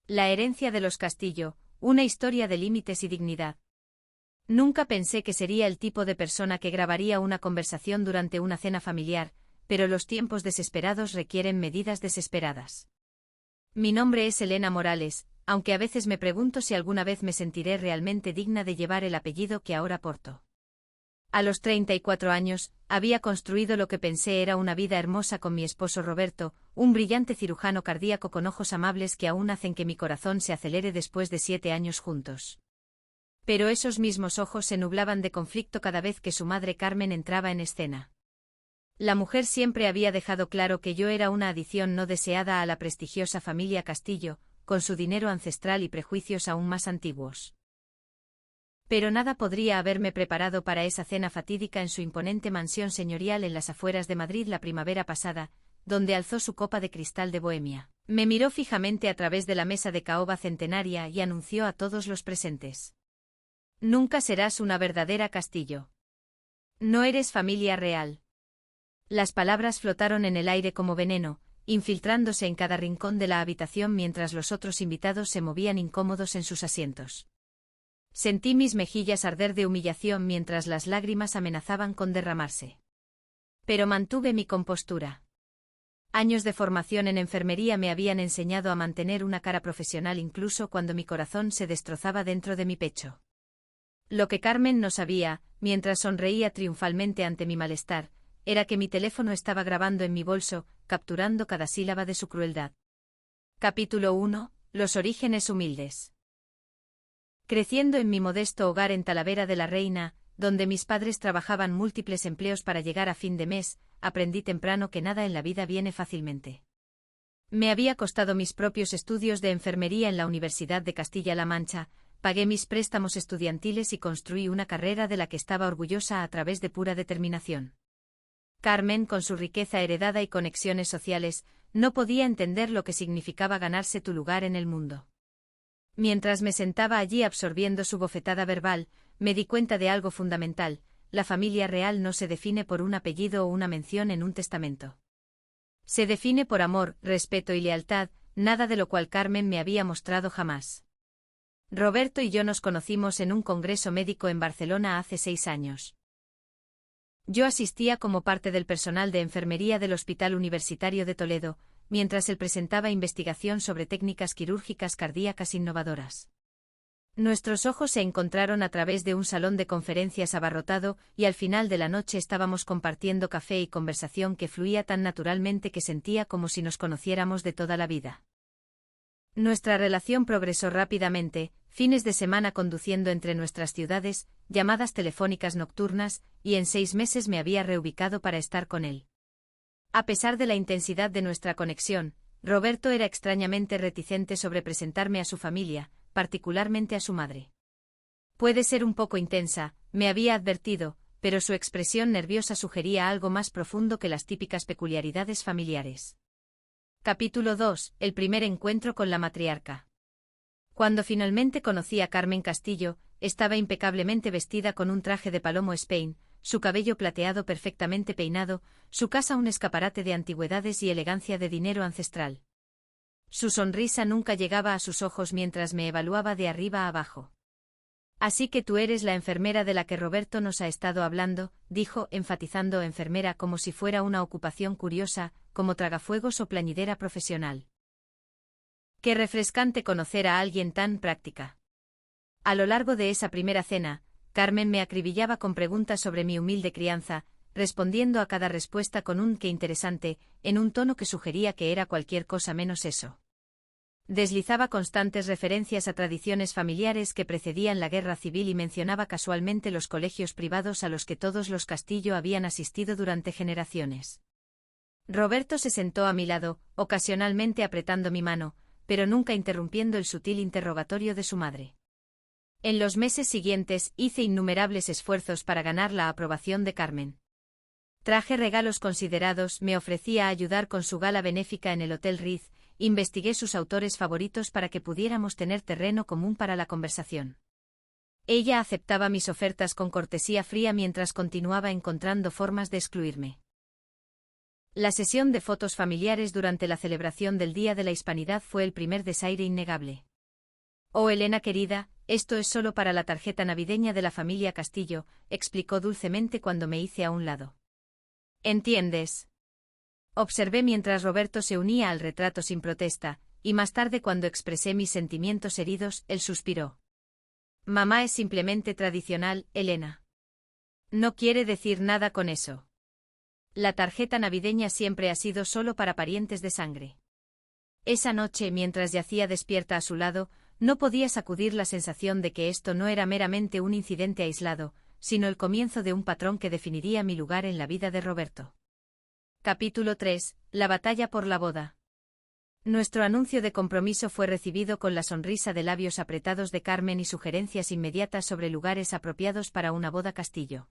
La herencia de los Castillo, una historia de límites y dignidad. Nunca pensé que sería el tipo de persona que grabaría una conversación durante una cena familiar, pero los tiempos desesperados requieren medidas desesperadas. Mi nombre es Elena Morales, aunque a veces me pregunto si alguna vez me sentiré realmente digna de llevar el apellido que ahora porto. A los 34 años, había construido lo que pensé era una vida hermosa con mi esposo Roberto, un brillante cirujano cardíaco con ojos amables que aún hacen que mi corazón se acelere después de 7 años juntos. Pero esos mismos ojos se nublaban de conflicto cada vez que su madre Carmen entraba en escena. La mujer siempre había dejado claro que yo era una adición no deseada a la prestigiosa familia Castillo, con su dinero ancestral y prejuicios aún más antiguos. Pero nada podría haberme preparado para esa cena fatídica en su imponente mansión señorial en las afueras de Madrid la primavera pasada, donde alzó su copa de cristal de Bohemia. Me miró fijamente a través de la mesa de caoba centenaria y anunció a todos los presentes: «Nunca serás una verdadera Castillo. No eres familia real». Las palabras flotaron en el aire como veneno, infiltrándose en cada rincón de la habitación mientras los otros invitados se movían incómodos en sus asientos. Sentí mis mejillas arder de humillación mientras las lágrimas amenazaban con derramarse. Pero mantuve mi compostura. Años de formación en enfermería me habían enseñado a mantener una cara profesional incluso cuando mi corazón se destrozaba dentro de mi pecho. Lo que Carmen no sabía, mientras sonreía triunfalmente ante mi malestar, era que mi teléfono estaba grabando en mi bolso, capturando cada sílaba de su crueldad. Capítulo 1. Los orígenes humildes. Creciendo en mi modesto hogar en Talavera de la Reina, donde mis padres trabajaban múltiples empleos para llegar a fin de mes, aprendí temprano que nada en la vida viene fácilmente. Me había costado mis propios estudios de enfermería en la Universidad de Castilla-La Mancha, pagué mis préstamos estudiantiles y construí una carrera de la que estaba orgullosa a través de pura determinación. Carmen, con su riqueza heredada y conexiones sociales, no podía entender lo que significaba ganarse tu lugar en el mundo. Mientras me sentaba allí absorbiendo su bofetada verbal, me di cuenta de algo fundamental: la familia real no se define por un apellido o una mención en un testamento. Se define por amor, respeto y lealtad, nada de lo cual Carmen me había mostrado jamás. Roberto y yo nos conocimos en un congreso médico en Barcelona hace 6 años. Yo asistía como parte del personal de enfermería del Hospital Universitario de Toledo, mientras él presentaba investigación sobre técnicas quirúrgicas cardíacas innovadoras. Nuestros ojos se encontraron a través de un salón de conferencias abarrotado y al final de la noche estábamos compartiendo café y conversación que fluía tan naturalmente que sentía como si nos conociéramos de toda la vida. Nuestra relación progresó rápidamente, fines de semana conduciendo entre nuestras ciudades, llamadas telefónicas nocturnas, y en 6 meses me había reubicado para estar con él. A pesar de la intensidad de nuestra conexión, Roberto era extrañamente reticente sobre presentarme a su familia, particularmente a su madre. Puede ser un poco intensa, me había advertido, pero su expresión nerviosa sugería algo más profundo que las típicas peculiaridades familiares. Capítulo 2. El primer encuentro con la matriarca. Cuando finalmente conocí a Carmen Castillo, estaba impecablemente vestida con un traje de palomo Spain, su cabello plateado perfectamente peinado, su casa un escaparate de antigüedades y elegancia de dinero ancestral. Su sonrisa nunca llegaba a sus ojos mientras me evaluaba de arriba a abajo. «Así que tú eres la enfermera de la que Roberto nos ha estado hablando», dijo, enfatizando enfermera como si fuera una ocupación curiosa, como tragafuegos o plañidera profesional. Qué refrescante conocer a alguien tan práctica. A lo largo de esa primera cena, Carmen me acribillaba con preguntas sobre mi humilde crianza, respondiendo a cada respuesta con un «qué interesante», en un tono que sugería que era cualquier cosa menos eso. Deslizaba constantes referencias a tradiciones familiares que precedían la guerra civil y mencionaba casualmente los colegios privados a los que todos los Castillo habían asistido durante generaciones. Roberto se sentó a mi lado, ocasionalmente apretando mi mano, pero nunca interrumpiendo el sutil interrogatorio de su madre. En los meses siguientes hice innumerables esfuerzos para ganar la aprobación de Carmen. Traje regalos considerados, me ofrecía a ayudar con su gala benéfica en el Hotel Ritz, investigué sus autores favoritos para que pudiéramos tener terreno común para la conversación. Ella aceptaba mis ofertas con cortesía fría mientras continuaba encontrando formas de excluirme. La sesión de fotos familiares durante la celebración del Día de la Hispanidad fue el primer desaire innegable. Oh, Elena querida, esto es solo para la tarjeta navideña de la familia Castillo, explicó dulcemente cuando me hice a un lado. ¿Entiendes? Observé mientras Roberto se unía al retrato sin protesta, y más tarde cuando expresé mis sentimientos heridos, él suspiró. Mamá es simplemente tradicional, Elena. No quiere decir nada con eso. La tarjeta navideña siempre ha sido solo para parientes de sangre. Esa noche, mientras yacía despierta a su lado, no podía sacudir la sensación de que esto no era meramente un incidente aislado, sino el comienzo de un patrón que definiría mi lugar en la vida de Roberto. Capítulo 3. La batalla por la boda. Nuestro anuncio de compromiso fue recibido con la sonrisa de labios apretados de Carmen y sugerencias inmediatas sobre lugares apropiados para una boda Castillo.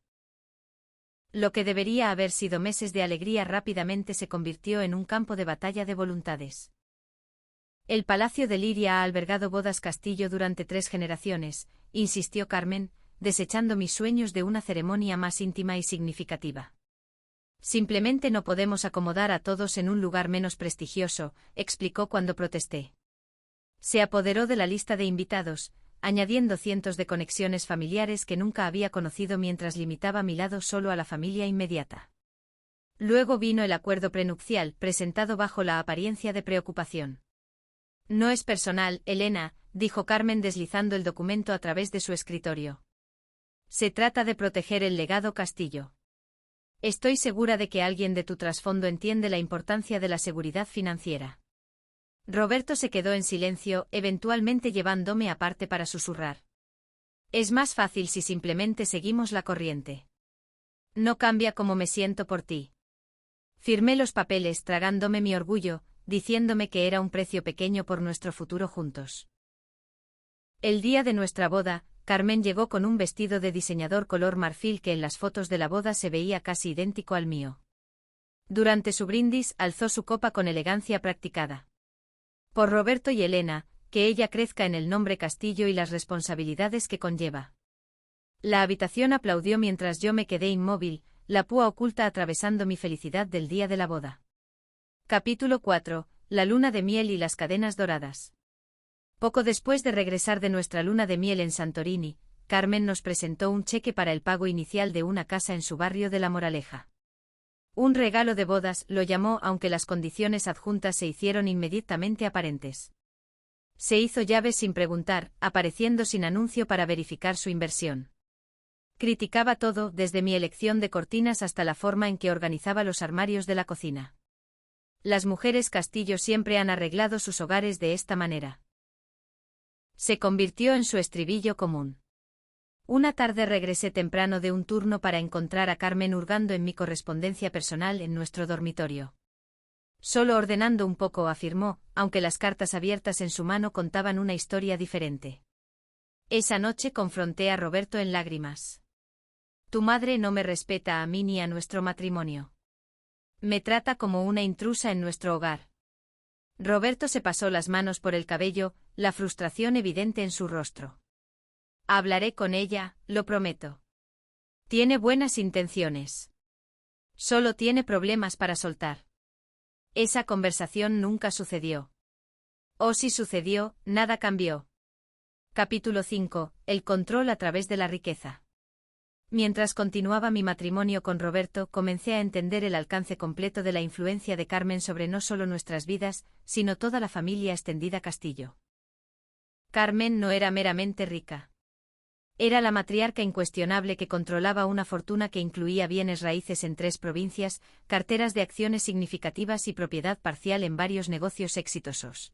Lo que debería haber sido meses de alegría rápidamente se convirtió en un campo de batalla de voluntades. El Palacio de Liria ha albergado bodas Castillo durante 3 generaciones, insistió Carmen, desechando mis sueños de una ceremonia más íntima y significativa. Simplemente no podemos acomodar a todos en un lugar menos prestigioso, explicó cuando protesté. Se apoderó de la lista de invitados, añadiendo cientos de conexiones familiares que nunca había conocido mientras limitaba mi lado solo a la familia inmediata. Luego vino el acuerdo prenupcial, presentado bajo la apariencia de preocupación. No es personal, Elena, dijo Carmen deslizando el documento a través de su escritorio. Se trata de proteger el legado Castillo. Estoy segura de que alguien de tu trasfondo entiende la importancia de la seguridad financiera. Roberto se quedó en silencio, eventualmente llevándome aparte para susurrar. Es más fácil si simplemente seguimos la corriente. No cambia cómo me siento por ti. Firmé los papeles tragándome mi orgullo, diciéndome que era un precio pequeño por nuestro futuro juntos. El día de nuestra boda, Carmen llegó con un vestido de diseñador color marfil que en las fotos de la boda se veía casi idéntico al mío. Durante su brindis, alzó su copa con elegancia practicada. Por Roberto y Elena, que ella crezca en el nombre Castillo y las responsabilidades que conlleva. La habitación aplaudió mientras yo me quedé inmóvil, la púa oculta atravesando mi felicidad del día de la boda. Capítulo 4. La luna de miel y las cadenas doradas. Poco después de regresar de nuestra luna de miel en Santorini, Carmen nos presentó un cheque para el pago inicial de una casa en su barrio de La Moraleja. Un regalo de bodas, lo llamó, aunque las condiciones adjuntas se hicieron inmediatamente aparentes. Se hizo llaves sin preguntar, apareciendo sin anuncio para verificar su inversión. Criticaba todo, desde mi elección de cortinas hasta la forma en que organizaba los armarios de la cocina. Las mujeres Castillo siempre han arreglado sus hogares de esta manera. Se convirtió en su estribillo común. Una tarde regresé temprano de un turno para encontrar a Carmen hurgando en mi correspondencia personal en nuestro dormitorio. Solo ordenando un poco, afirmó, aunque las cartas abiertas en su mano contaban una historia diferente. Esa noche confronté a Roberto en lágrimas. Tu madre no me respeta a mí ni a nuestro matrimonio. Me trata como una intrusa en nuestro hogar. Roberto se pasó las manos por el cabello, la frustración evidente en su rostro. Hablaré con ella, lo prometo. Tiene buenas intenciones. Solo tiene problemas para soltar. Esa conversación nunca sucedió. O si sucedió, nada cambió. Capítulo 5. El control a través de la riqueza. Mientras continuaba mi matrimonio con Roberto, comencé a entender el alcance completo de la influencia de Carmen sobre no solo nuestras vidas, sino toda la familia extendida Castillo. Carmen no era meramente rica. Era la matriarca incuestionable que controlaba una fortuna que incluía bienes raíces en 3 provincias, carteras de acciones significativas y propiedad parcial en varios negocios exitosos.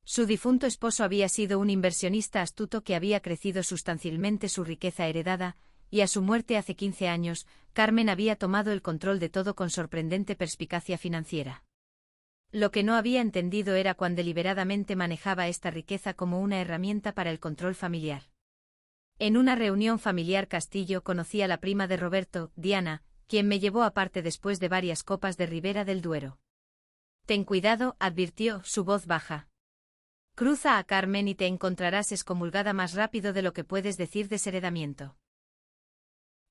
Su difunto esposo había sido un inversionista astuto que había crecido sustancialmente su riqueza heredada, y a su muerte hace 15 años, Carmen había tomado el control de todo con sorprendente perspicacia financiera. Lo que no había entendido era cuán deliberadamente manejaba esta riqueza como una herramienta para el control familiar. En una reunión familiar Castillo conocí a la prima de Roberto, Diana, quien me llevó aparte después de varias copas de Ribera del Duero. Ten cuidado, advirtió, su voz baja. Cruza a Carmen y te encontrarás excomulgada más rápido de lo que puedes decir desheredamiento.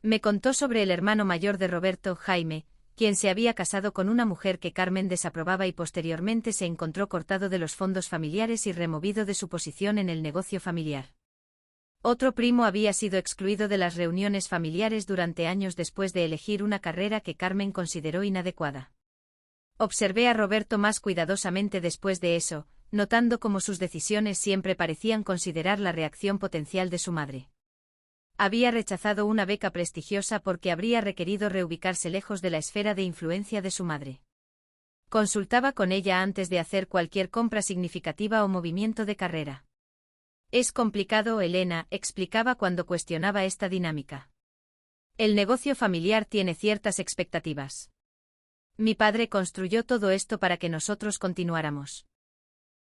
Me contó sobre el hermano mayor de Roberto, Jaime, quien se había casado con una mujer que Carmen desaprobaba y posteriormente se encontró cortado de los fondos familiares y removido de su posición en el negocio familiar. Otro primo había sido excluido de las reuniones familiares durante años después de elegir una carrera que Carmen consideró inadecuada. Observé a Roberto más cuidadosamente después de eso, notando cómo sus decisiones siempre parecían considerar la reacción potencial de su madre. Había rechazado una beca prestigiosa porque habría requerido reubicarse lejos de la esfera de influencia de su madre. Consultaba con ella antes de hacer cualquier compra significativa o movimiento de carrera. Es complicado, Elena, explicaba cuando cuestionaba esta dinámica. El negocio familiar tiene ciertas expectativas. Mi padre construyó todo esto para que nosotros continuáramos.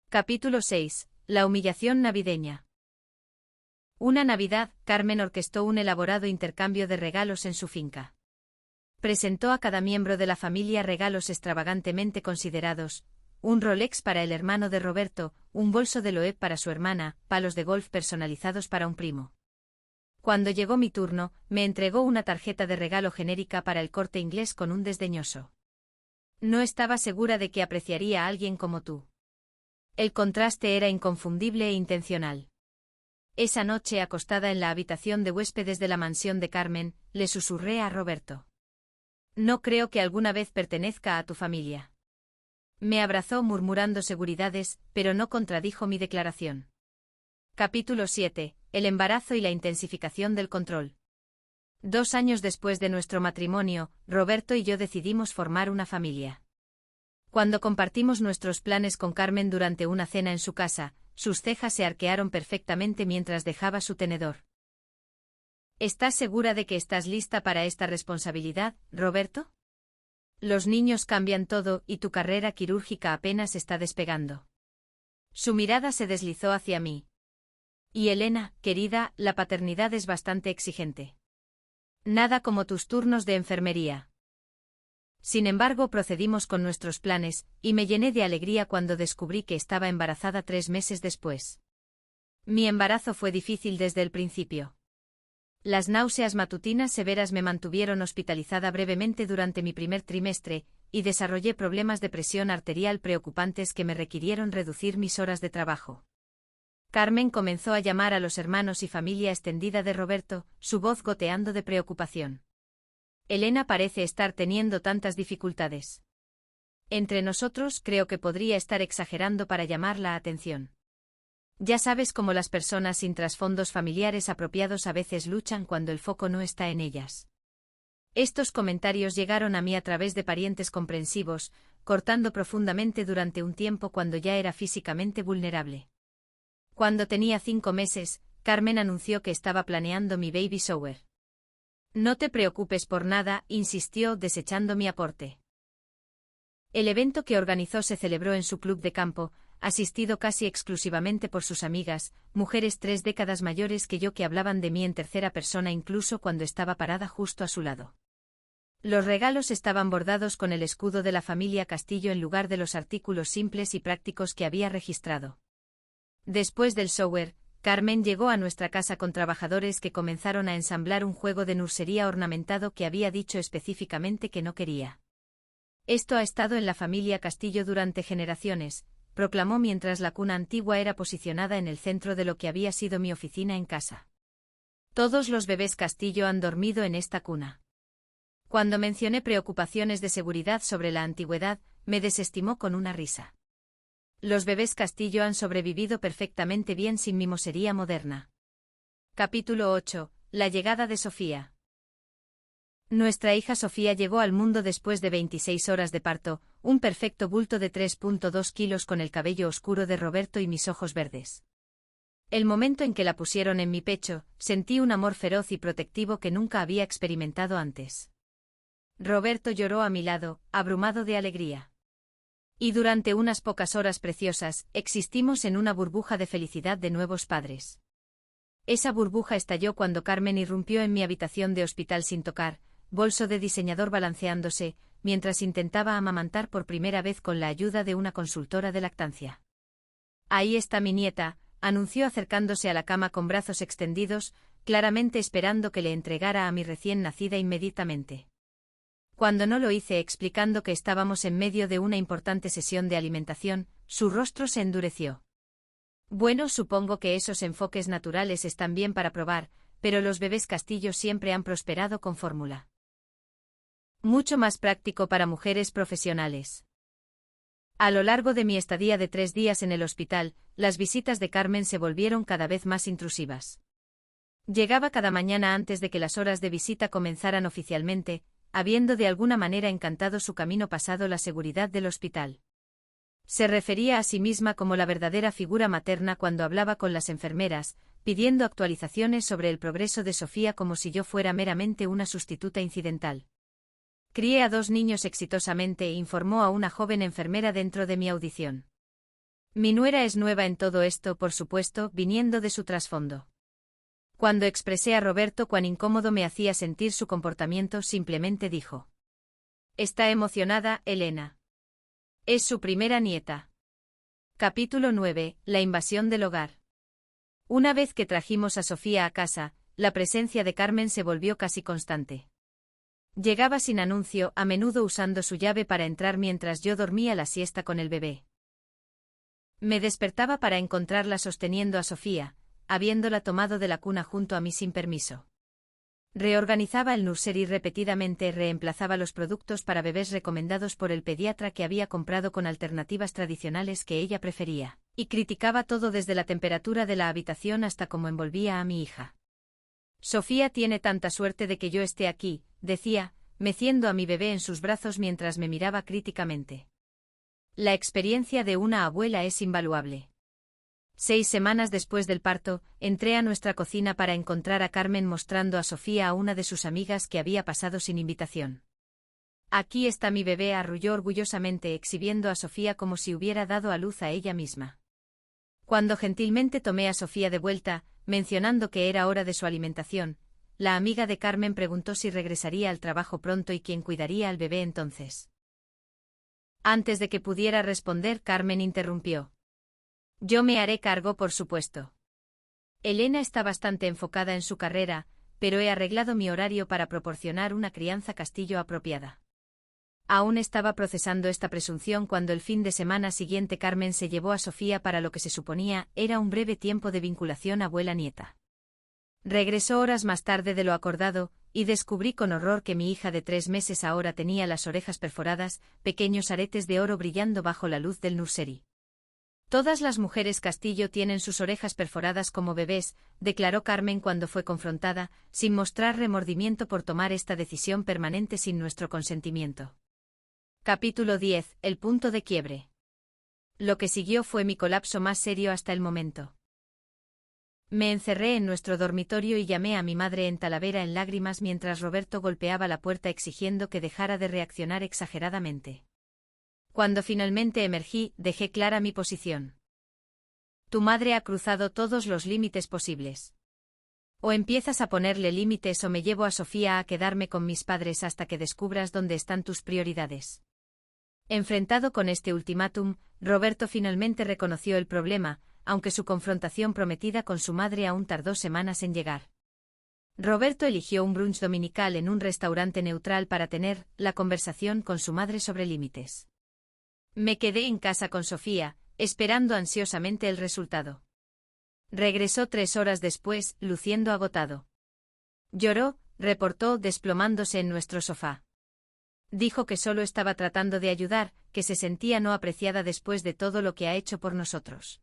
Capítulo 6. La humillación navideña. Una Navidad, Carmen orquestó un elaborado intercambio de regalos en su finca. Presentó a cada miembro de la familia regalos extravagantemente considerados: un Rolex para el hermano de Roberto, un bolso de Loeb para su hermana, palos de golf personalizados para un primo. Cuando llegó mi turno, me entregó una tarjeta de regalo genérica para el Corte Inglés con un desdeñoso: no estaba segura de que apreciaría a alguien como tú. El contraste era inconfundible e intencional. Esa noche, acostada en la habitación de huéspedes de la mansión de Carmen, le susurré a Roberto: no creo que alguna vez pertenezca a tu familia. Me abrazó murmurando seguridades, pero no contradijo mi declaración. Capítulo 7. El embarazo y la intensificación del control. 2 años después de nuestro matrimonio, Roberto y yo decidimos formar una familia. Cuando compartimos nuestros planes con Carmen durante una cena en su casa, sus cejas se arquearon perfectamente mientras dejaba su tenedor. ¿Estás segura de que estás lista para esta responsabilidad, Roberto? Los niños cambian todo y tu carrera quirúrgica apenas está despegando. Su mirada se deslizó hacia mí. Y Elena, querida, la paternidad es bastante exigente. Nada como tus turnos de enfermería. Sin embargo, procedimos con nuestros planes, y me llené de alegría cuando descubrí que estaba embarazada 3 meses después. Mi embarazo fue difícil desde el principio. Las náuseas matutinas severas me mantuvieron hospitalizada brevemente durante mi primer trimestre, y desarrollé problemas de presión arterial preocupantes que me requirieron reducir mis horas de trabajo. Carmen comenzó a llamar a los hermanos y familia extendida de Roberto, su voz goteando de preocupación. Elena parece estar teniendo tantas dificultades. Entre nosotros, creo que podría estar exagerando para llamar la atención. Ya sabes cómo las personas sin trasfondos familiares apropiados a veces luchan cuando el foco no está en ellas. Estos comentarios llegaron a mí a través de parientes comprensivos, cortando profundamente durante un tiempo cuando ya era físicamente vulnerable. Cuando tenía 5 meses, Carmen anunció que estaba planeando mi baby shower. No te preocupes por nada, insistió, desechando mi aporte. El evento que organizó se celebró en su club de campo, asistido casi exclusivamente por sus amigas, mujeres 3 décadas mayores que yo que hablaban de mí en tercera persona incluso cuando estaba parada justo a su lado. Los regalos estaban bordados con el escudo de la familia Castillo en lugar de los artículos simples y prácticos que había registrado. Después del shower, Carmen llegó a nuestra casa con trabajadores que comenzaron a ensamblar un juego de nursería ornamentado que había dicho específicamente que no quería. Esto ha estado en la familia Castillo durante generaciones, proclamó mientras la cuna antigua era posicionada en el centro de lo que había sido mi oficina en casa. Todos los bebés Castillo han dormido en esta cuna. Cuando mencioné preocupaciones de seguridad sobre la antigüedad, me desestimó con una risa. Los bebés Castillo han sobrevivido perfectamente bien sin mimosería moderna. Capítulo 8. La llegada de Sofía. Nuestra hija Sofía llegó al mundo después de 26 horas de parto, un perfecto bulto de 3.2 kilos con el cabello oscuro de Roberto y mis ojos verdes. El momento en que la pusieron en mi pecho, sentí un amor feroz y protectivo que nunca había experimentado antes. Roberto lloró a mi lado, abrumado de alegría. Y durante unas pocas horas preciosas, existimos en una burbuja de felicidad de nuevos padres. Esa burbuja estalló cuando Carmen irrumpió en mi habitación de hospital sin tocar, bolso de diseñador balanceándose, mientras intentaba amamantar por primera vez con la ayuda de una consultora de lactancia. Ahí está mi nieta, anunció acercándose a la cama con brazos extendidos, claramente esperando que le entregara a mi recién nacida inmediatamente. Cuando no lo hice explicando que estábamos en medio de una importante sesión de alimentación, su rostro se endureció. Bueno, supongo que esos enfoques naturales están bien para probar, pero los bebés Castillo siempre han prosperado con fórmula. Mucho más práctico para mujeres profesionales. A lo largo de mi estadía de 3 días en el hospital, las visitas de Carmen se volvieron cada vez más intrusivas. Llegaba cada mañana antes de que las horas de visita comenzaran oficialmente, habiendo de alguna manera encantado su camino pasado la seguridad del hospital. Se refería a sí misma como la verdadera figura materna cuando hablaba con las enfermeras, pidiendo actualizaciones sobre el progreso de Sofía como si yo fuera meramente una sustituta incidental. Crié a 2 niños exitosamente, informó a una joven enfermera dentro de mi audición. Mi nuera es nueva en todo esto, por supuesto, viniendo de su trasfondo. Cuando expresé a Roberto cuán incómodo me hacía sentir su comportamiento, simplemente dijo: «Está emocionada, Elena. Es su primera nieta». Capítulo 9. La invasión del hogar. Una vez que trajimos a Sofía a casa, la presencia de Carmen se volvió casi constante. Llegaba sin anuncio, a menudo usando su llave para entrar mientras yo dormía la siesta con el bebé. Me despertaba para encontrarla sosteniendo a Sofía, habiéndola tomado de la cuna junto a mí sin permiso. Reorganizaba el nursery repetidamente, reemplazaba los productos para bebés recomendados por el pediatra que había comprado con alternativas tradicionales que ella prefería, y criticaba todo desde la temperatura de la habitación hasta cómo envolvía a mi hija. «Sofía tiene tanta suerte de que yo esté aquí», decía, meciendo a mi bebé en sus brazos mientras me miraba críticamente. La experiencia de una abuela es invaluable. 6 semanas después del parto, entré a nuestra cocina para encontrar a Carmen mostrando a Sofía a una de sus amigas que había pasado sin invitación. «Aquí está mi bebé», arrulló orgullosamente, exhibiendo a Sofía como si hubiera dado a luz a ella misma. Cuando gentilmente tomé a Sofía de vuelta, mencionando que era hora de su alimentación, la amiga de Carmen preguntó si regresaría al trabajo pronto y quién cuidaría al bebé entonces. Antes de que pudiera responder, Carmen interrumpió. «Yo me haré cargo, por supuesto. Elena está bastante enfocada en su carrera, pero he arreglado mi horario para proporcionar una crianza Castillo apropiada». Aún estaba procesando esta presunción cuando el fin de semana siguiente Carmen se llevó a Sofía para lo que se suponía era un breve tiempo de vinculación abuela-nieta. Regresó horas más tarde de lo acordado, y descubrí con horror que mi hija de 3 meses ahora tenía las orejas perforadas, pequeños aretes de oro brillando bajo la luz del nursery. «Todas las mujeres Castillo tienen sus orejas perforadas como bebés», declaró Carmen cuando fue confrontada, sin mostrar remordimiento por tomar esta decisión permanente sin nuestro consentimiento. Capítulo 10. El punto de quiebre. Lo que siguió fue mi colapso más serio hasta el momento. Me encerré en nuestro dormitorio y llamé a mi madre en Talavera en lágrimas mientras Roberto golpeaba la puerta exigiendo que dejara de reaccionar exageradamente. Cuando finalmente emergí, dejé clara mi posición. «Tu madre ha cruzado todos los límites posibles. O empiezas a ponerle límites o me llevo a Sofía a quedarme con mis padres hasta que descubras dónde están tus prioridades». Enfrentado con este ultimátum, Roberto finalmente reconoció el problema, aunque su confrontación prometida con su madre aún tardó semanas en llegar. Roberto eligió un brunch dominical en un restaurante neutral para tener la conversación con su madre sobre límites. Me quedé en casa con Sofía, esperando ansiosamente el resultado. Regresó 3 horas después, luciendo agotado. Lloró, reportó, desplomándose en nuestro sofá. Dijo que solo estaba tratando de ayudar, que se sentía no apreciada después de todo lo que ha hecho por nosotros.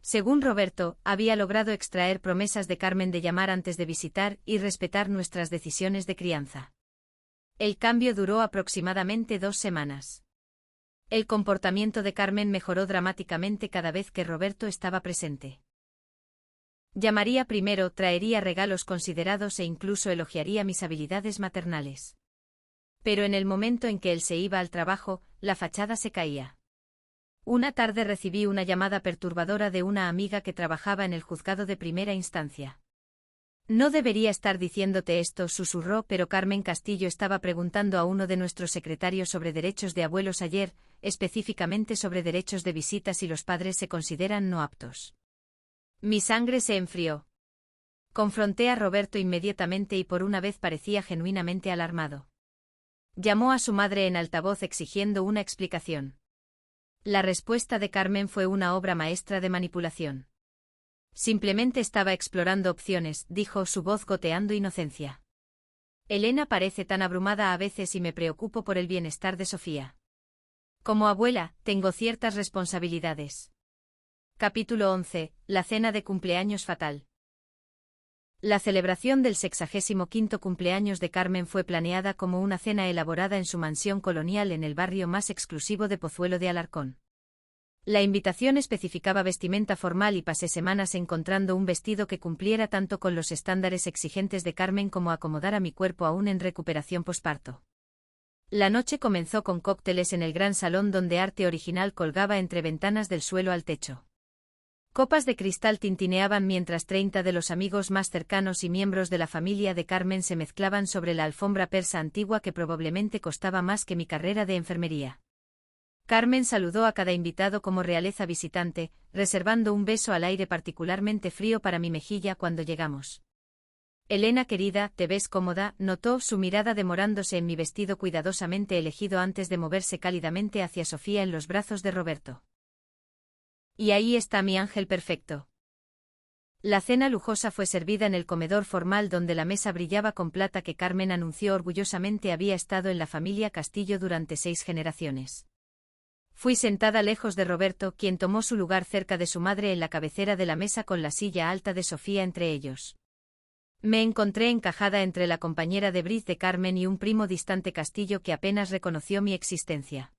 Según Roberto, había logrado extraer promesas de Carmen de llamar antes de visitar y respetar nuestras decisiones de crianza. El cambio duró aproximadamente 2 semanas. El comportamiento de Carmen mejoró dramáticamente cada vez que Roberto estaba presente. Llamaría primero, traería regalos considerados e incluso elogiaría mis habilidades maternales. Pero en el momento en que él se iba al trabajo, la fachada se caía. Una tarde recibí una llamada perturbadora de una amiga que trabajaba en el juzgado de primera instancia. «No debería estar diciéndote esto», susurró, pero Carmen Castillo estaba preguntando a uno de nuestros secretarios sobre derechos de abuelos ayer, específicamente sobre derechos de visita si los padres se consideran no aptos. Mi sangre se enfrió. Confronté a Roberto inmediatamente y por una vez parecía genuinamente alarmado. Llamó a su madre en altavoz exigiendo una explicación. La respuesta de Carmen fue una obra maestra de manipulación. Simplemente estaba explorando opciones, dijo, su voz goteando inocencia. Elena parece tan abrumada a veces y me preocupo por el bienestar de Sofía. Como abuela, tengo ciertas responsabilidades. Capítulo 11. La cena de cumpleaños fatal. La celebración del 65º cumpleaños de Carmen fue planeada como una cena elaborada en su mansión colonial en el barrio más exclusivo de Pozuelo de Alarcón. La invitación especificaba vestimenta formal y pasé semanas encontrando un vestido que cumpliera tanto con los estándares exigentes de Carmen como acomodara mi cuerpo aún en recuperación posparto. La noche comenzó con cócteles en el gran salón donde arte original colgaba entre ventanas del suelo al techo. Copas de cristal tintineaban mientras 30 de los amigos más cercanos y miembros de la familia de Carmen se mezclaban sobre la alfombra persa antigua que probablemente costaba más que mi carrera de enfermería. Carmen saludó a cada invitado como realeza visitante, reservando un beso al aire particularmente frío para mi mejilla cuando llegamos. Elena querida, ¿te ves cómoda?, notó su mirada demorándose en mi vestido cuidadosamente elegido antes de moverse cálidamente hacia Sofía en los brazos de Roberto. Y ahí está mi ángel perfecto. La cena lujosa fue servida en el comedor formal donde la mesa brillaba con plata que Carmen anunció orgullosamente había estado en la familia Castillo durante 6 generaciones. Fui sentada lejos de Roberto, quien tomó su lugar cerca de su madre en la cabecera de la mesa con la silla alta de Sofía entre ellos. Me encontré encajada entre la compañera de bridge de Carmen y un primo distante Castillo que apenas reconoció mi existencia.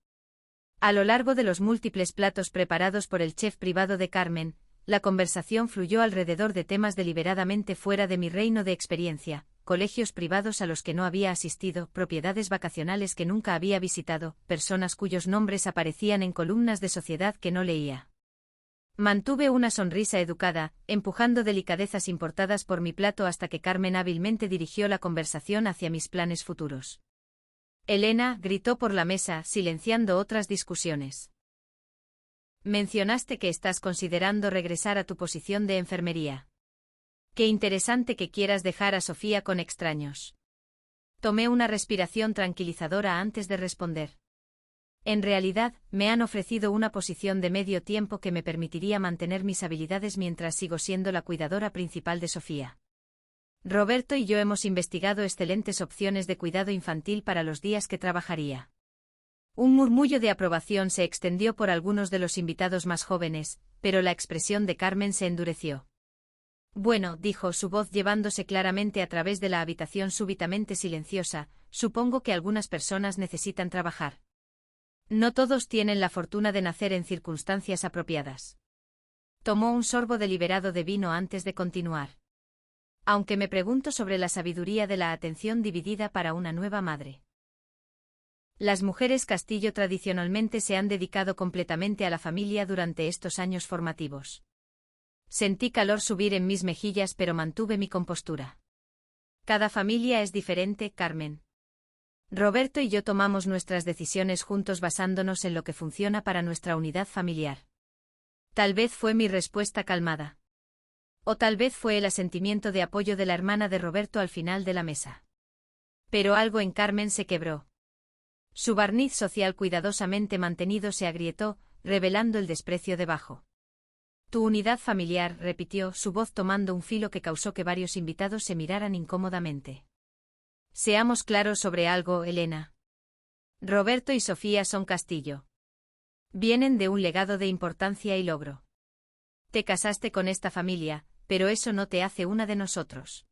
A lo largo de los múltiples platos preparados por el chef privado de Carmen, la conversación fluyó alrededor de temas deliberadamente fuera de mi reino de experiencia: colegios privados a los que no había asistido, propiedades vacacionales que nunca había visitado, personas cuyos nombres aparecían en columnas de sociedad que no leía. Mantuve una sonrisa educada, empujando delicadezas importadas por mi plato hasta que Carmen hábilmente dirigió la conversación hacia mis planes futuros. Elena, gritó por la mesa, silenciando otras discusiones. Mencionaste que estás considerando regresar a tu posición de enfermería. Qué interesante que quieras dejar a Sofía con extraños. Tomé una respiración tranquilizadora antes de responder. En realidad, me han ofrecido una posición de medio tiempo que me permitiría mantener mis habilidades mientras sigo siendo la cuidadora principal de Sofía. Roberto y yo hemos investigado excelentes opciones de cuidado infantil para los días que trabajaría. Un murmullo de aprobación se extendió por algunos de los invitados más jóvenes, pero la expresión de Carmen se endureció. Bueno, dijo, su voz llevándose claramente a través de la habitación súbitamente silenciosa, supongo que algunas personas necesitan trabajar. No todos tienen la fortuna de nacer en circunstancias apropiadas. Tomó un sorbo deliberado de vino antes de continuar. Aunque me pregunto sobre la sabiduría de la atención dividida para una nueva madre. Las mujeres Castillo tradicionalmente se han dedicado completamente a la familia durante estos años formativos. Sentí calor subir en mis mejillas pero mantuve mi compostura. Cada familia es diferente, Carmen. Roberto y yo tomamos nuestras decisiones juntos basándonos en lo que funciona para nuestra unidad familiar. Tal vez fue mi respuesta calmada. O tal vez fue el asentimiento de apoyo de la hermana de Roberto al final de la mesa. Pero algo en Carmen se quebró. Su barniz social cuidadosamente mantenido se agrietó, revelando el desprecio debajo. Tu unidad familiar, repitió, su voz tomando un filo que causó que varios invitados se miraran incómodamente. Seamos claros sobre algo, Elena. Roberto y Sofía son Castillo. Vienen de un legado de importancia y logro. Te casaste con esta familia, pero eso no te hace una de nosotros.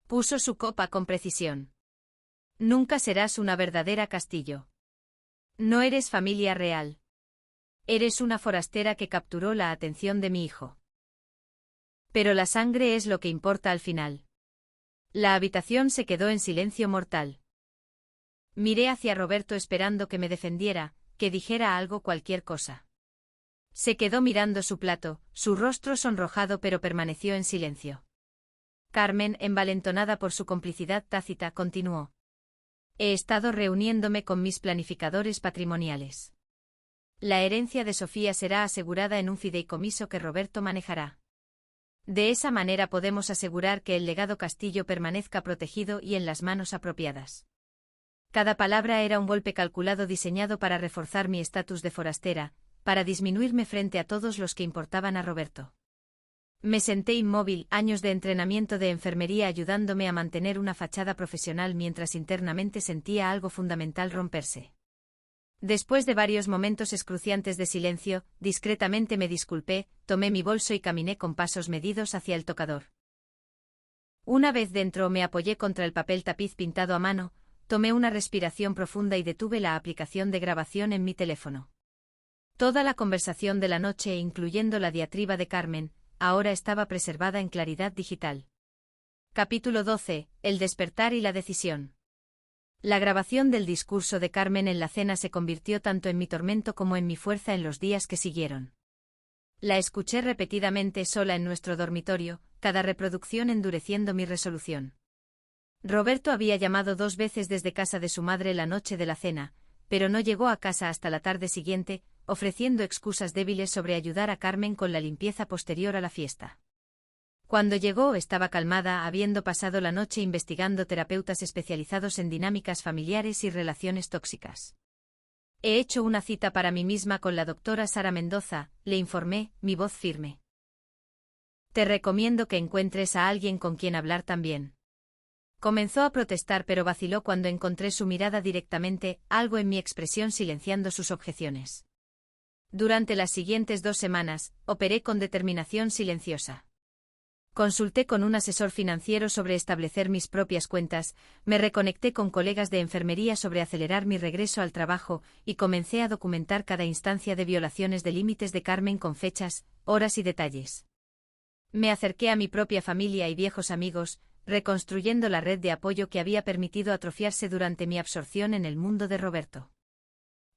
Puso su copa con precisión. Nunca serás una verdadera Castillo. No eres familia real. Eres una forastera que capturó la atención de mi hijo. Pero la sangre es lo que importa al final. La habitación se quedó en silencio mortal. Miré hacia Roberto esperando que me defendiera, que dijera algo, cualquier cosa. Se quedó mirando su plato, su rostro sonrojado pero permaneció en silencio. Carmen, envalentonada por su complicidad tácita, continuó. He estado reuniéndome con mis planificadores patrimoniales. La herencia de Sofía será asegurada en un fideicomiso que Roberto manejará. De esa manera podemos asegurar que el legado Castillo permanezca protegido y en las manos apropiadas. Cada palabra era un golpe calculado diseñado para reforzar mi estatus de forastera, para disminuirme frente a todos los que importaban a Roberto. Me senté inmóvil, años de entrenamiento de enfermería ayudándome a mantener una fachada profesional mientras internamente sentía algo fundamental romperse. Después de varios momentos excruciantes de silencio, discretamente me disculpé, tomé mi bolso y caminé con pasos medidos hacia el tocador. Una vez dentro me apoyé contra el papel tapiz pintado a mano, tomé una respiración profunda y detuve la aplicación de grabación en mi teléfono. Toda la conversación de la noche, incluyendo la diatriba de Carmen, ahora estaba preservada en claridad digital. Capítulo 12. El despertar y la decisión. La grabación del discurso de Carmen en la cena se convirtió tanto en mi tormento como en mi fuerza en los días que siguieron. La escuché repetidamente sola en nuestro dormitorio, cada reproducción endureciendo mi resolución. Roberto había llamado 2 veces desde casa de su madre la noche de la cena, pero no llegó a casa hasta la tarde siguiente, ofreciendo excusas débiles sobre ayudar a Carmen con la limpieza posterior a la fiesta. Cuando llegó estaba calmada, habiendo pasado la noche investigando terapeutas especializados en dinámicas familiares y relaciones tóxicas. He hecho una cita para mí misma con la doctora Sara Mendoza, le informé, mi voz firme. Te recomiendo que encuentres a alguien con quien hablar también. Comenzó a protestar pero vaciló cuando encontré su mirada directamente, algo en mi expresión silenciando sus objeciones. Durante las siguientes 2 semanas, operé con determinación silenciosa. Consulté con un asesor financiero sobre establecer mis propias cuentas, me reconecté con colegas de enfermería sobre acelerar mi regreso al trabajo y comencé a documentar cada instancia de violaciones de límites de Carmen con fechas, horas y detalles. Me acerqué a mi propia familia y viejos amigos, reconstruyendo la red de apoyo que había permitido atrofiarse durante mi absorción en el mundo de Roberto.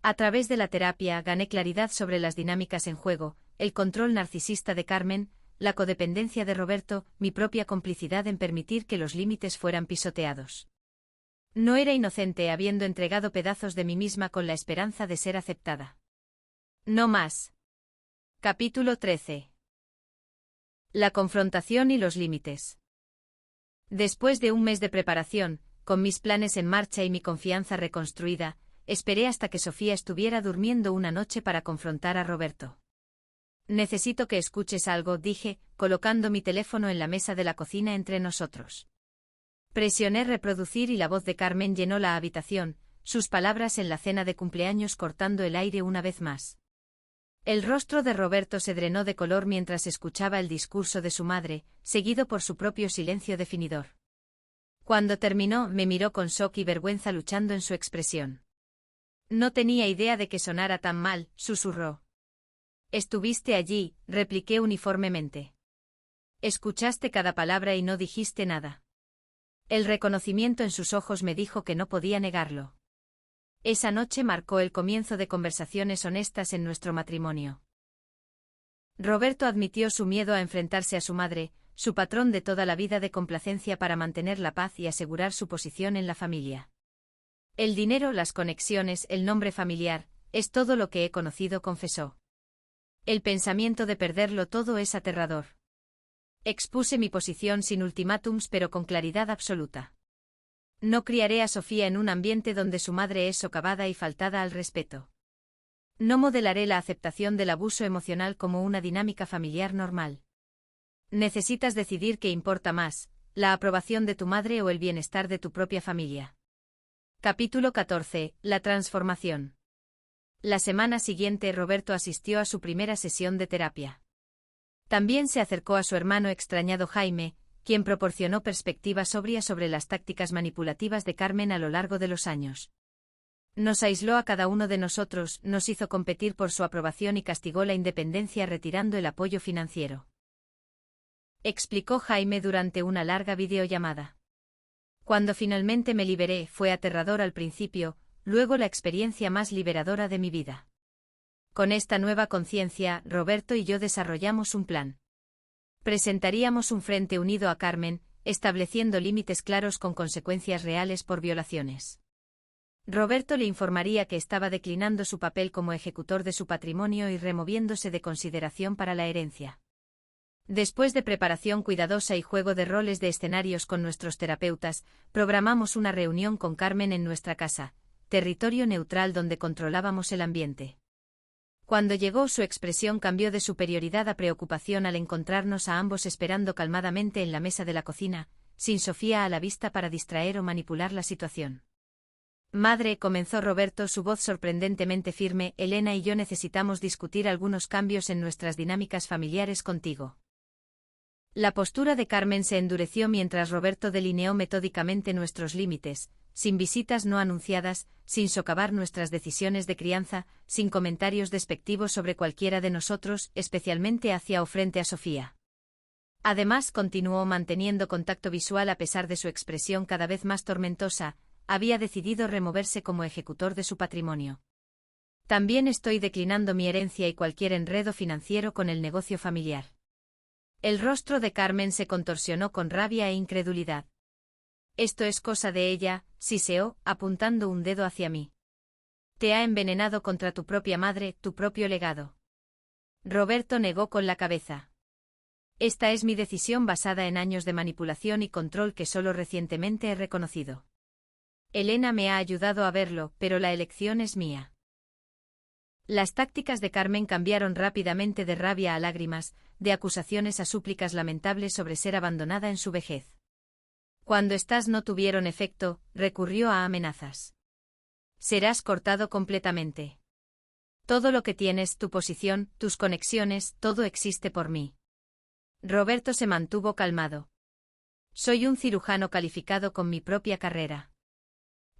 A través de la terapia gané claridad sobre las dinámicas en juego, el control narcisista de Carmen, la codependencia de Roberto, mi propia complicidad en permitir que los límites fueran pisoteados. No era inocente habiendo entregado pedazos de mí misma con la esperanza de ser aceptada. No más. Capítulo 13. La confrontación y los límites. Después de un mes de preparación, con mis planes en marcha y mi confianza reconstruida, esperé hasta que Sofía estuviera durmiendo una noche para confrontar a Roberto. Necesito que escuches algo, dije, colocando mi teléfono en la mesa de la cocina entre nosotros. Presioné reproducir y la voz de Carmen llenó la habitación, sus palabras en la cena de cumpleaños cortando el aire una vez más. El rostro de Roberto se drenó de color mientras escuchaba el discurso de su madre, seguido por su propio silencio definidor. Cuando terminó, me miró con shock y vergüenza luchando en su expresión. No tenía idea de que sonara tan mal, susurró. Estuviste allí, repliqué uniformemente. Escuchaste cada palabra y no dijiste nada. El reconocimiento en sus ojos me dijo que no podía negarlo. Esa noche marcó el comienzo de conversaciones honestas en nuestro matrimonio. Roberto admitió su miedo a enfrentarse a su madre, su patrón de toda la vida de complacencia para mantener la paz y asegurar su posición en la familia. El dinero, las conexiones, el nombre familiar, es todo lo que he conocido, confesó. El pensamiento de perderlo todo es aterrador. Expuse mi posición sin ultimátums pero con claridad absoluta. No criaré a Sofía en un ambiente donde su madre es socavada y faltada al respeto. No modelaré la aceptación del abuso emocional como una dinámica familiar normal. Necesitas decidir qué importa más, la aprobación de tu madre o el bienestar de tu propia familia. Capítulo 14. La transformación. La semana siguiente Roberto asistió a su primera sesión de terapia. También se acercó a su hermano extrañado Jaime, quien proporcionó perspectiva sobria sobre las tácticas manipulativas de Carmen a lo largo de los años. Nos aisló a cada uno de nosotros, nos hizo competir por su aprobación y castigó la independencia retirando el apoyo financiero. Explicó Jaime durante una larga videollamada. Cuando finalmente me liberé fue aterrador al principio, luego la experiencia más liberadora de mi vida. Con esta nueva conciencia, Roberto y yo desarrollamos un plan. Presentaríamos un frente unido a Carmen, estableciendo límites claros con consecuencias reales por violaciones. Roberto le informaría que estaba declinando su papel como ejecutor de su patrimonio y removiéndose de consideración para la herencia. Después de preparación cuidadosa y juego de roles de escenarios con nuestros terapeutas, programamos una reunión con Carmen en nuestra casa, territorio neutral donde controlábamos el ambiente. Cuando llegó, su expresión cambió de superioridad a preocupación al encontrarnos a ambos esperando calmadamente en la mesa de la cocina, sin Sofía a la vista para distraer o manipular la situación. Madre, comenzó Roberto, su voz sorprendentemente firme, Elena y yo necesitamos discutir algunos cambios en nuestras dinámicas familiares contigo. La postura de Carmen se endureció mientras Roberto delineó metódicamente nuestros límites, sin visitas no anunciadas, sin socavar nuestras decisiones de crianza, sin comentarios despectivos sobre cualquiera de nosotros, especialmente hacia o frente a Sofía. Además, continuó manteniendo contacto visual a pesar de su expresión cada vez más tormentosa, había decidido removerse como ejecutor de su patrimonio. También estoy declinando mi herencia y cualquier enredo financiero con el negocio familiar. El rostro de Carmen se contorsionó con rabia e incredulidad. Esto es cosa de ella, siseó, apuntando un dedo hacia mí. Te ha envenenado contra tu propia madre, tu propio legado. Roberto negó con la cabeza. Esta es mi decisión basada en años de manipulación y control que solo recientemente he reconocido. Elena me ha ayudado a verlo, pero la elección es mía. Las tácticas de Carmen cambiaron rápidamente de rabia a lágrimas, de acusaciones a súplicas lamentables sobre ser abandonada en su vejez. Cuando estas no tuvieron efecto, recurrió a amenazas. Serás cortado completamente. Todo lo que tienes, tu posición, tus conexiones, todo existe por mí. Roberto se mantuvo calmado. Soy un cirujano calificado con mi propia carrera.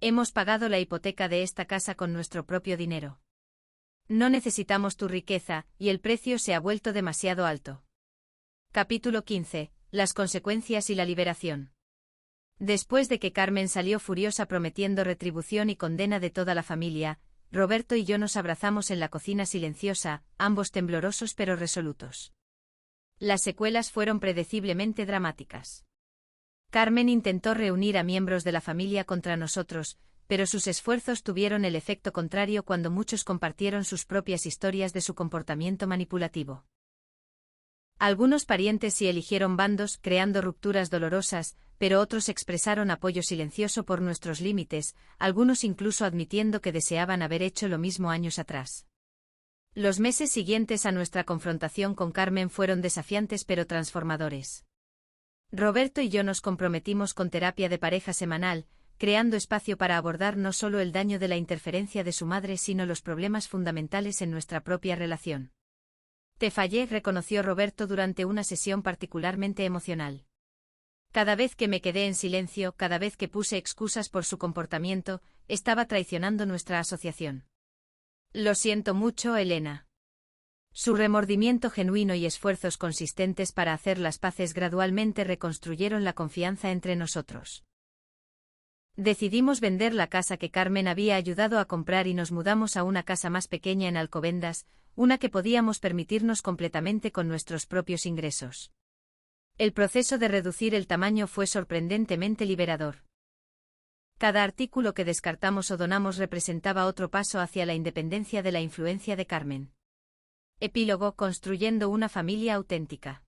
Hemos pagado la hipoteca de esta casa con nuestro propio dinero. No necesitamos tu riqueza, y el precio se ha vuelto demasiado alto. Capítulo 15. Las consecuencias y la liberación. Después de que Carmen salió furiosa prometiendo retribución y condena de toda la familia, Roberto y yo nos abrazamos en la cocina silenciosa, ambos temblorosos pero resolutos. Las secuelas fueron predeciblemente dramáticas. Carmen intentó reunir a miembros de la familia contra nosotros, pero sus esfuerzos tuvieron el efecto contrario cuando muchos compartieron sus propias historias de su comportamiento manipulativo. Algunos parientes sí eligieron bandos, creando rupturas dolorosas, pero otros expresaron apoyo silencioso por nuestros límites, algunos incluso admitiendo que deseaban haber hecho lo mismo años atrás. Los meses siguientes a nuestra confrontación con Carmen fueron desafiantes pero transformadores. Roberto y yo nos comprometimos con terapia de pareja semanal, creando espacio para abordar no solo el daño de la interferencia de su madre sino los problemas fundamentales en nuestra propia relación. Te fallé, reconoció Roberto durante una sesión particularmente emocional. Cada vez que me quedé en silencio, cada vez que puse excusas por su comportamiento, estaba traicionando nuestra asociación. Lo siento mucho, Elena. Su remordimiento genuino y esfuerzos consistentes para hacer las paces gradualmente reconstruyeron la confianza entre nosotros. Decidimos vender la casa que Carmen había ayudado a comprar y nos mudamos a una casa más pequeña en Alcobendas, una que podíamos permitirnos completamente con nuestros propios ingresos. El proceso de reducir el tamaño fue sorprendentemente liberador. Cada artículo que descartamos o donamos representaba otro paso hacia la independencia de la influencia de Carmen. Epílogo: construyendo una familia auténtica.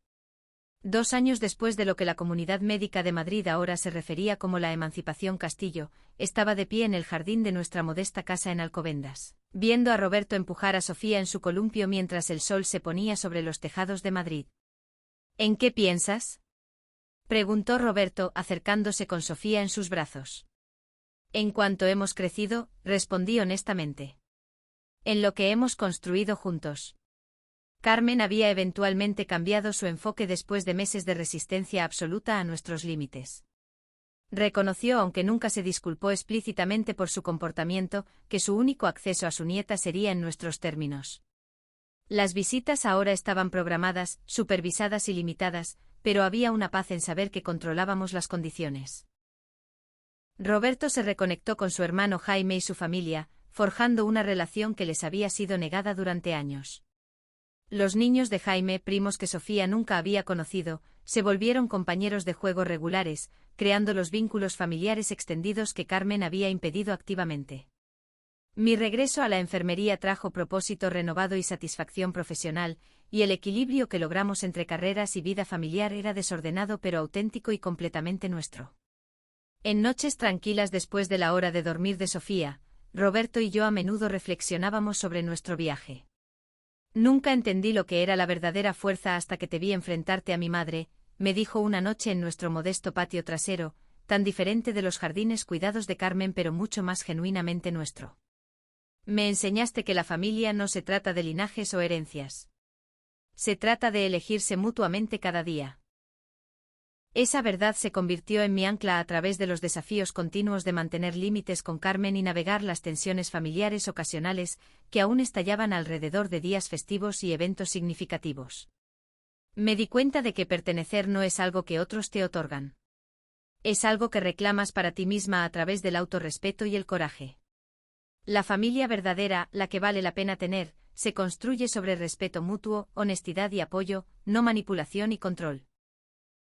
2 años después de lo que la Comunidad Médica de Madrid ahora se refería como la Emancipación Castillo, estaba de pie en el jardín de nuestra modesta casa en Alcobendas, viendo a Roberto empujar a Sofía en su columpio mientras el sol se ponía sobre los tejados de Madrid. ¿En qué piensas?, preguntó Roberto, acercándose con Sofía en sus brazos. En cuanto hemos crecido, respondí honestamente. En lo que hemos construido juntos. Carmen había eventualmente cambiado su enfoque después de meses de resistencia absoluta a nuestros límites. Reconoció, aunque nunca se disculpó explícitamente por su comportamiento, que su único acceso a su nieta sería en nuestros términos. Las visitas ahora estaban programadas, supervisadas y limitadas, pero había una paz en saber que controlábamos las condiciones. Roberto se reconectó con su hermano Jaime y su familia, forjando una relación que les había sido negada durante años. Los niños de Jaime, primos que Sofía nunca había conocido, se volvieron compañeros de juego regulares, creando los vínculos familiares extendidos que Carmen había impedido activamente. Mi regreso a la enfermería trajo propósito renovado y satisfacción profesional, y el equilibrio que logramos entre carreras y vida familiar era desordenado pero auténtico y completamente nuestro. En noches tranquilas después de la hora de dormir de Sofía, Roberto y yo a menudo reflexionábamos sobre nuestro viaje. Nunca entendí lo que era la verdadera fuerza hasta que te vi enfrentarte a mi madre, me dijo una noche en nuestro modesto patio trasero, tan diferente de los jardines cuidados de Carmen pero mucho más genuinamente nuestro. Me enseñaste que la familia no se trata de linajes o herencias. Se trata de elegirse mutuamente cada día. Esa verdad se convirtió en mi ancla a través de los desafíos continuos de mantener límites con Carmen y navegar las tensiones familiares ocasionales que aún estallaban alrededor de días festivos y eventos significativos. Me di cuenta de que pertenecer no es algo que otros te otorgan. Es algo que reclamas para ti misma a través del autorrespeto y el coraje. La familia verdadera, la que vale la pena tener, se construye sobre respeto mutuo, honestidad y apoyo, no manipulación y control.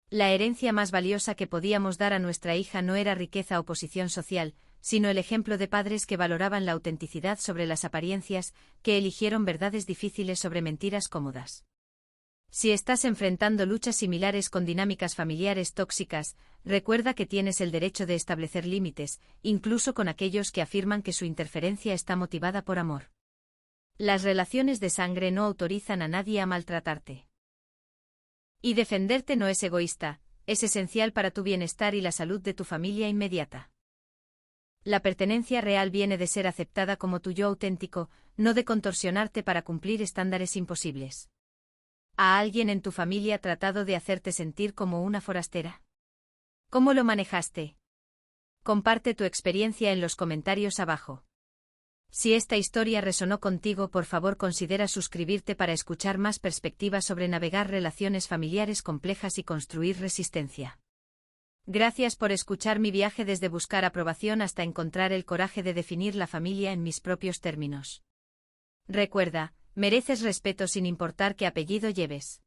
La herencia más valiosa que podíamos dar a nuestra hija no era riqueza o posición social, sino el ejemplo de padres que valoraban la autenticidad sobre las apariencias, que eligieron verdades difíciles sobre mentiras cómodas. Si estás enfrentando luchas similares con dinámicas familiares tóxicas, recuerda que tienes el derecho de establecer límites, incluso con aquellos que afirman que su interferencia está motivada por amor. Las relaciones de sangre no autorizan a nadie a maltratarte. Y defenderte no es egoísta, es esencial para tu bienestar y la salud de tu familia inmediata. La pertenencia real viene de ser aceptada como tu yo auténtico, no de contorsionarte para cumplir estándares imposibles. ¿A alguien en tu familia tratado de hacerte sentir como una forastera? ¿Cómo lo manejaste? Comparte tu experiencia en los comentarios abajo. Si esta historia resonó contigo, por favor considera suscribirte para escuchar más perspectivas sobre navegar relaciones familiares complejas y construir resistencia. Gracias por escuchar mi viaje desde buscar aprobación hasta encontrar el coraje de definir la familia en mis propios términos. Recuerda, mereces respeto sin importar qué apellido lleves.